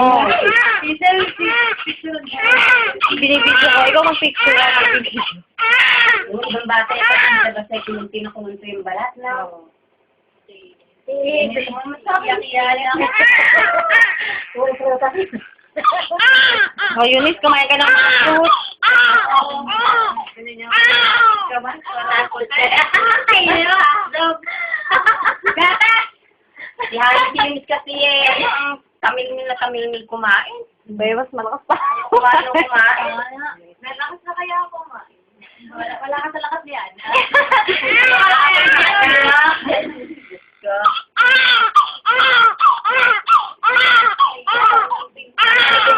Oh. Binibidyo ko. Ikaw mag-picture ako. Yung ibang bata, pag nabasa yung pinakumunto yung balat na. Oh, Eunice, kumain ka ng mga fruit. Si Harry James kasi ang tamil kumain. Baywas, malakas pa. Paano kumain? Nalakas na kaya ako kumain. Wala ka sa lakas yan.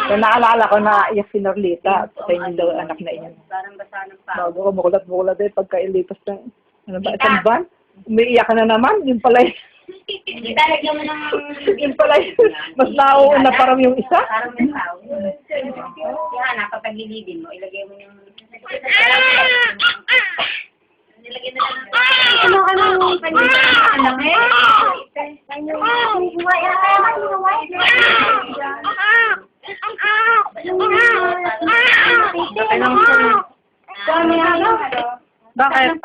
So, naalala ko na yung si Norlita at yung daw anak na iyan. Parang basa ng pa. Bago ko makulat-mukulat din pagka ilipas na, ano ba, isang van? Umiiyak ka na naman, yun pala Italagyan mo ng... yun pala mas nauuna parang yung isa. Parang may tao. Kaya napapagilidin mo, ilagay mo yung... Nilagay na lang ng... Ano ka na yung anak eh? Bakit?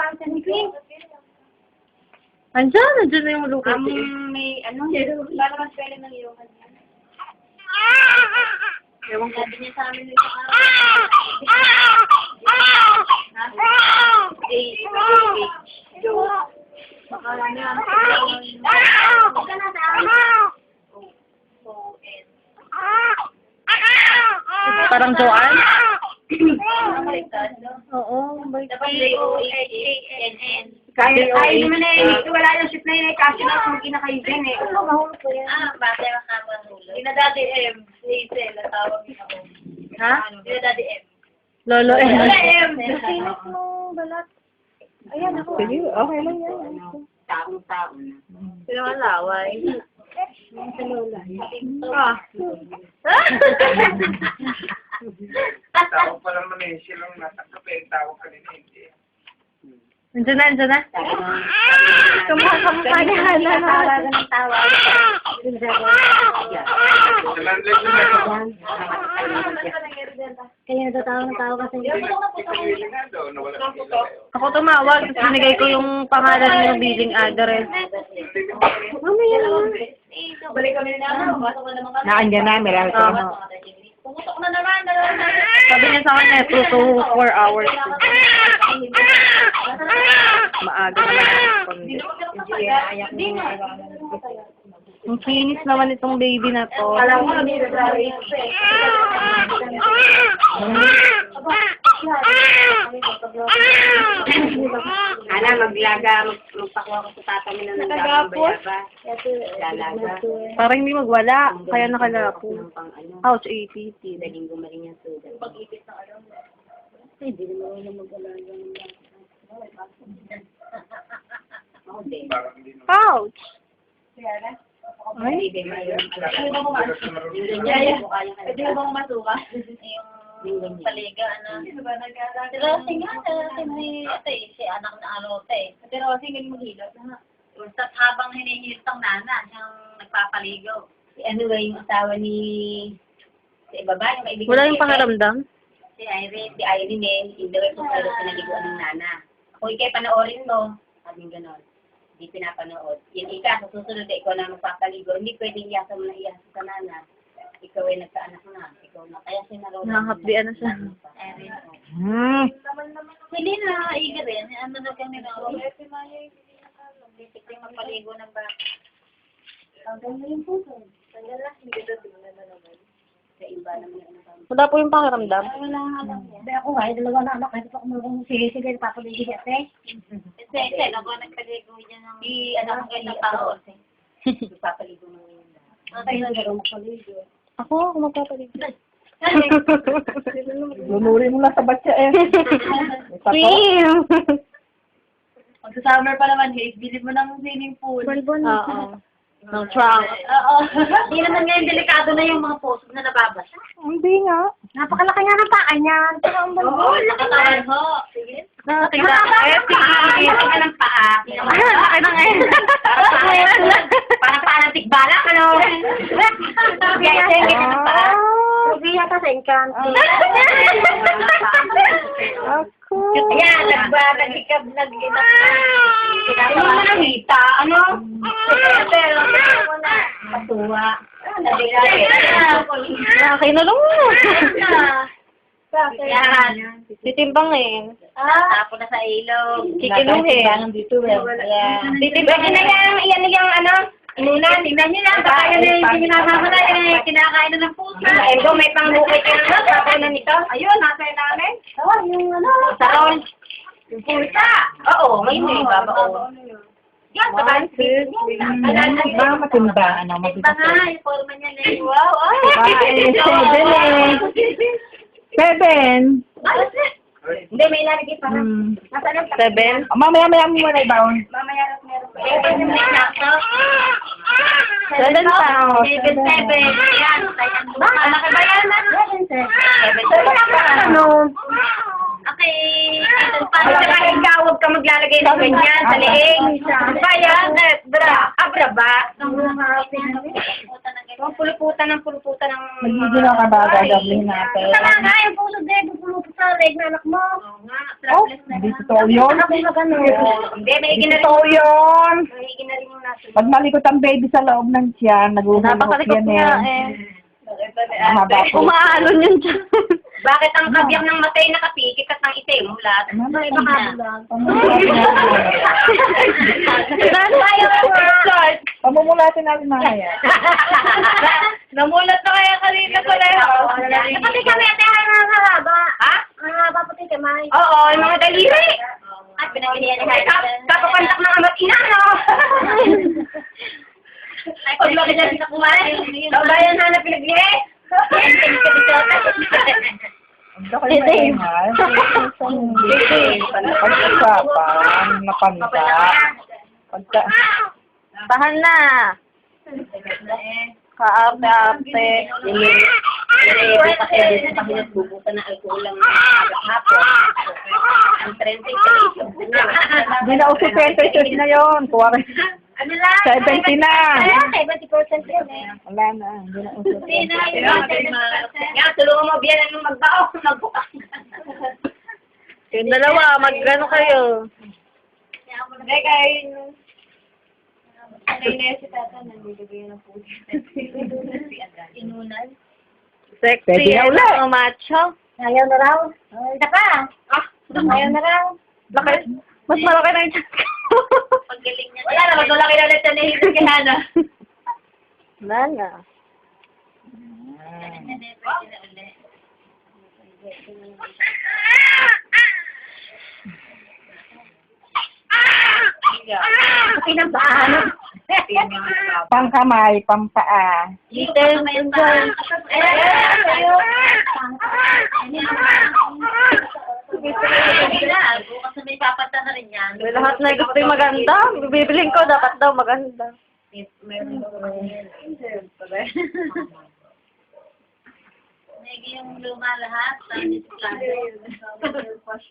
Andiyan na yung lupa. May ano, lalabas pwede ng iyo. Ewan ko. Sabi niya sa amin nito baka ano yan. Parang Joanne? Oo, dapat J-O-H-A-N-N. Kaya naman eh, wala yung ship na yun eh, kasi na kung kinakaigan eh. mahulog ko yan. Bakit makakahulog? Ina Daddy M, Hazel, ang tawag niya ako. Ha? Ina Daddy M. Lolo eh. Lola M! Sinis mo balat. Ayan ako. Sige, okay lang yan. Taong-taong na. Sino ang laway? Sa lola. Ah. Tawag pa naman eh, silang natanggap eh, tawag kanina hindi. Andiyan na. Kamukha ni Hana na. Tawagan ng tawag. Sa landlord naman, Kaya natatawa ng tao kasi pinili nga daw, nawala sila. Ako tumawag, tapos binigay ko yung pangalan ng billing address. mamaya naman. Balik kami na pumasok na naman kami. Naandyan na, meron ko ano. Pumusok na naman. Sabi niya sa kanya, 2 to 4 hours. Maaga na. Ang kinis naman itong baby na to. Alam mo, hindi na Ana, magpakuha ko sa tatami na nagdakang bayaba. Lalaga. Parang hindi magwala, kaya nakalapo. Pang ano, Ouch, APT. daling gumaling yung sudan. Pag-ipit ng alam mo. Hindi naman wala mag-alaga ng bata. Ako din. Parang hindi naman. Ouch! Ay, hindi mayroon. Pwede ba bang masuka? Yung paliga, ano? Sino ba nag-aaral? Si Rosing nga, si anak na Arote eh. Si Rosing galing maghilot. Tapos habang hinihilot ang nana, siyang nagpapaligaw. Anyway, yung asawa ni... Si babae, yung kaibigan Wala ni yung pangaramdam? Si Irene eh, hindi daw ito pero pinaliguan ng nana. Kung ikay panoorin mo, sabi gano'n. Hindi pinapanood. Yung ika, sa susunod na ikaw na magpapaligo, hindi pwedeng iyasa mo na iyasa sa nana. Ikaw ay nagkaanak na. Ikaw na. Kaya sinaro na. Nakakapdian na siya. Hindi na, iga rin. Ano na kami na. Basically, magpaligo ng bata. Tanggal na yung puso. Tanggal na. Hindi na naman. Sa iba naman yung naman. Wala po yung pangaramdam? Wala nga lang yan. Hindi ako nga, dalawa na anak. Hindi pa kumulong sige, papaligo siya, te. Kasi, ako nagpaligo niya ng... Ano ang ganyang tao. Papaligo ng yun. Tayo na gano'n magpaligo. Ako magpapaligo. Lunuri mo lang sa batya eh. Swim! Magsa-summer pa naman, Haze. Bilib mo ng swimming pool. Oo. Ng trunk. Oo. Hindi naman ngayon delikado na yung mga post na nababasa. Hindi nga. Napakalaki nga ng paa niyan. Oo, nakatawan ho. Sige. Nakakita ka. Nakakita ng paa. Laki ng eh. Parang parang tikbalak, ano? Kaya ng paa. Hindi yata sa Encanto. Ako. Yan, nagikab, nag-ina. Hindi mo nakita, ano? Pero, mo na. Patuwa. Kinulong mo. Yan. Titimbangin. Tapo na sa ilog. Kikiluhin. Dito eh. Pwede na yan yung ano, inulan. Tingnan nyo na, baka yan yung hindi nasama na, yan yung kinakain na ng pusa. Ego, may pangbukay ka na, baka na nito. Ayun, nasa ilalim. Yung ano. Sarol. Yung pusa. Oo, may babao. Yan, One, two, three. Ba, matimba. Ano, Iba nga, yung forma niya na yun. Wow, Seven. Hindi, may ilalagay pa. Nasa lang. 7. Mamaya-maya mo muna i-bound. Mamaya rin meron pa. Ito yung may laptop. 7 pa. 7. Yan. Malaki ba yan? 7. Ano? Okay. Saka ikaw, huwag ka maglalagay ng ganyan sa leeg. Ba yan? Abra ba? Puluputan ng Magiging ang kabaga, gagawin natin. Saka nga, yung puso din, pulupot sa leeg na anak mo. Oo nga. Oh, hindi totoo yun. Hindi, may Hindi totoo yun. higin na rin yung nasa. Pag malikot ang baby sa loob ng tiyan, naguhulog Napakalikot yan nga eh. eh. Mahaba po. Umaalon yun dyan. Bakit ang kabiyak ng matay nakapikit at ang itim mulat? Mama, iba ka bulag. Pamumulatin natin mamaya. Namulat na kaya kanina ko na yun. Pati kami ate ay haba. Ha? Ang haba pati kamay. Oo, yung mga daliri. At pinagilihan niya. Kapapantak ng amat ina, no? Ay, pag laki na rin sa kumain. Babayan na na pinaglihe. Hindi kayo maingay. Pag-usapan, napanta. Pagka... Tahan na. Kaarte-arte. Bubukan na alcohol lang hapon. Ang trending station. Hindi na uso 20 na yun. Ano lang? 70 na. 70% yun eh. Wala na. Hindi na uso. Hindi na yun. Yan, tulungan mo biyan ng magbaok, magbukas. Yung dalawa, mag-ano kayo. Hindi kayo. Kanina si tata nandibigay ng puso. Inunan. Sexy. Pwede na ulit. Ano, macho. Ayaw na raw. Ay, ka. Ayaw na raw. Laki. Mas malaki na yung chat ko. Paggaling niya. Wala na, maglalaki na ulit na hihit kay Hana. Wala na. Pinabaan. Pangkamay, pampaa. Little enjoy. Kasi may papata na rin yan. May lahat na gusto yung maganda. Bibiling ko, dapat daw maganda. Negi yung luma lahat. Tapos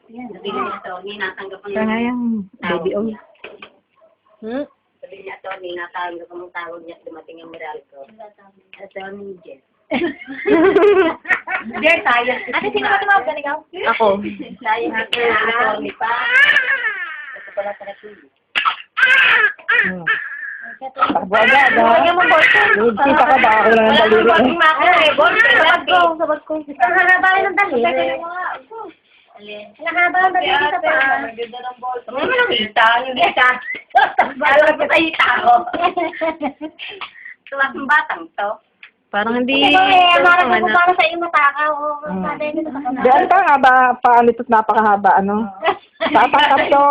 yan, sabi niya Tony, natanggap ang Kaya yung baby oil. sabi niya Tony, natanggap ang tawag niya, dumating ang Meralco. Tony Jet. Dear, sayang. Ate, sino ba tumawag ka ikaw? Ako. Sayang na Tony pa. Ito pala sa natulog. Takbo agad, ha? Kita ka ba ako lang ng daliri? Sabat ko. Ang haba ng daliri. Ang haba ng daliri sa paa. Ano mo nakita? Yung kita. Alam ko tayo tao. Tuwas ng batang to. Parang hindi. Marami ko para sa iyo matakaw. Di, ano ka nga ba? Paano ito't napakahaba, ano? Tatangkap to.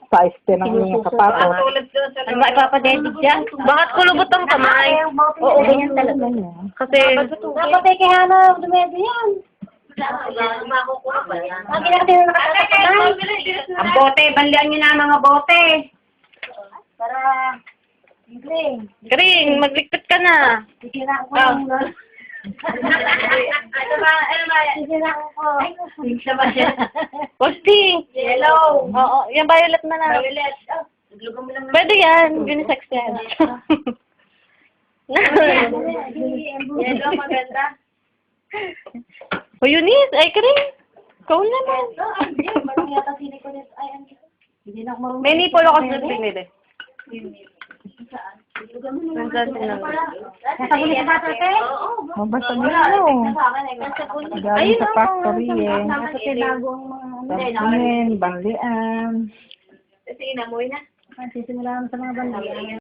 Size 10 ang inyong kapato. Ano ba ipapadedit dyan? Bakit kulubot ang kamay? Oo, ganyan talaga. Kasi, Dapat ay kaya na dumedi yan. Makukuha ba yan? Ang ginagawa na nakatakas. Ang bote, banlian nyo na mga bote. Para, Green, maglikpit ka na. Bigyan ako ng Ano ba? Sige na ako. Pink siya ba siya? Wag pink. Yellow. Oo, yung violet na lang. Violet. Oh, naglugan mo lang ng... Pwede yan. Unisex yan. Yellow, maganda. O, Eunice, ay ka rin. Ikaw naman. Hindi, marami yata sili ko nito. Ay, ano? Hindi na ako marunong. May nipple ako sa pinili. Saan? Nandyan din lang. Nasa buli ka bata, te? Oo. Oh, basta mo. Nasa buli. Galing sa factory eh. Nasa bagong mga ano. Sabihin, banglian. Kasi inamoy na. Sisimula sa mga bandang.